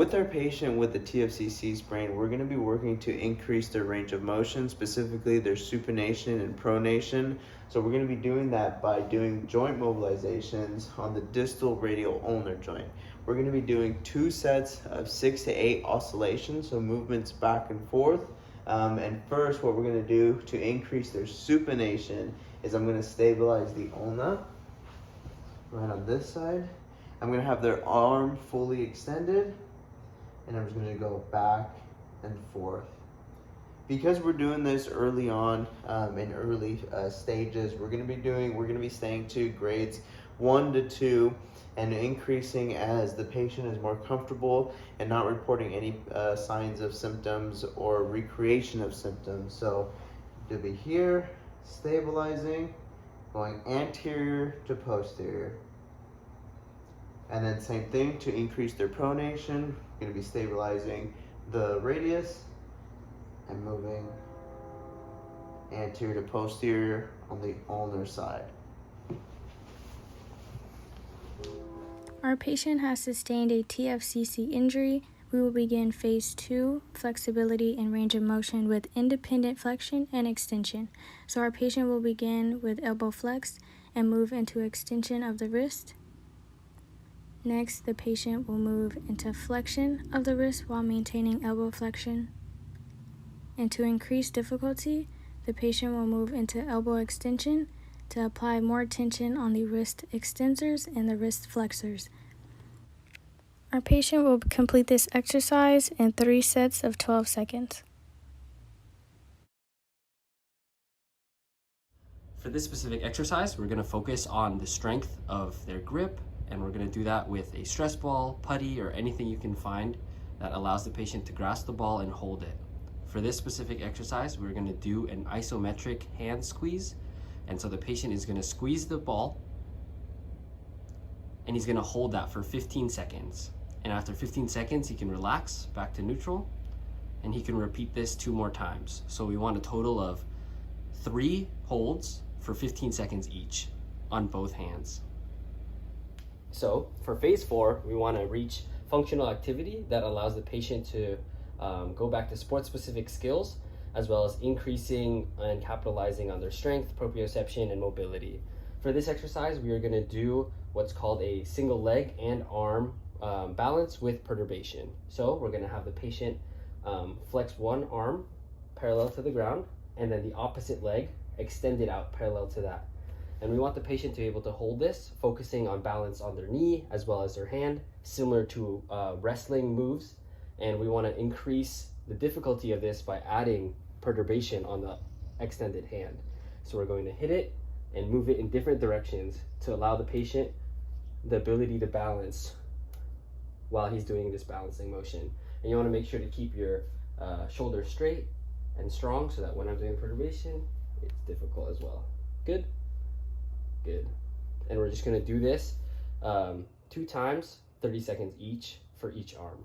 With our patient with the TFCC sprain, we're going to be working to increase their range of motion, specifically their supination and pronation. So we're going to be doing that by doing joint mobilizations on the distal radial ulnar joint. We're going to be doing 2 sets of 6 to 8 oscillations, so movements back and forth. And first, what we're going to do to increase their supination is I'm going to stabilize the ulna right on this side. I'm going to have their arm fully extended, and I'm just going to go back and forth. Because we're doing this early on in early stages, we're going to be staying to grades 1 to 2 and increasing as the patient is more comfortable and not reporting any signs of symptoms or recreation of symptoms. So to be here, stabilizing, going anterior to posterior. And then same thing to increase their pronation, going to be stabilizing the radius and moving anterior to posterior on the ulnar side. Our patient has sustained a TFCC injury. We will begin phase 2, flexibility and range of motion with independent flexion and extension. So our patient will begin with elbow flex and move into extension of the wrist. Next, the patient will move into flexion of the wrist while maintaining elbow flexion. And to increase difficulty, the patient will move into elbow extension to apply more tension on the wrist extensors and the wrist flexors. Our patient will complete this exercise in 3 sets of 12 seconds. For this specific exercise, we're going to focus on the strength of their grip, and we're going to do that with a stress ball, putty, or anything you can find that allows the patient to grasp the ball and hold it. For this specific exercise, we're going to do an isometric hand squeeze. And so the patient is going to squeeze the ball, and he's going to hold that for 15 seconds. And after 15 seconds, he can relax back to neutral, and he can repeat this 2 more times. So we want a total of 3 holds for 15 seconds each on both hands. So for phase 4, we want to reach functional activity that allows the patient to go back to sport-specific skills, as well as increasing and capitalizing on their strength, proprioception, and mobility. For this exercise, we are going to do what's called a single leg and arm balance with perturbation. So we're going to have the patient flex one arm parallel to the ground, and then the opposite leg extended out parallel to that. And we want the patient to be able to hold this, focusing on balance on their knee as well as their hand, similar to wrestling moves. And we want to increase the difficulty of this by adding perturbation on the extended hand. So we're going to hit it and move it in different directions to allow the patient the ability to balance while he's doing this balancing motion. And you want to make sure to keep your shoulders straight and strong so that when I'm doing perturbation, it's difficult as well. Good? Good. And we're just going to do this 2 times, 30 seconds each for each arm.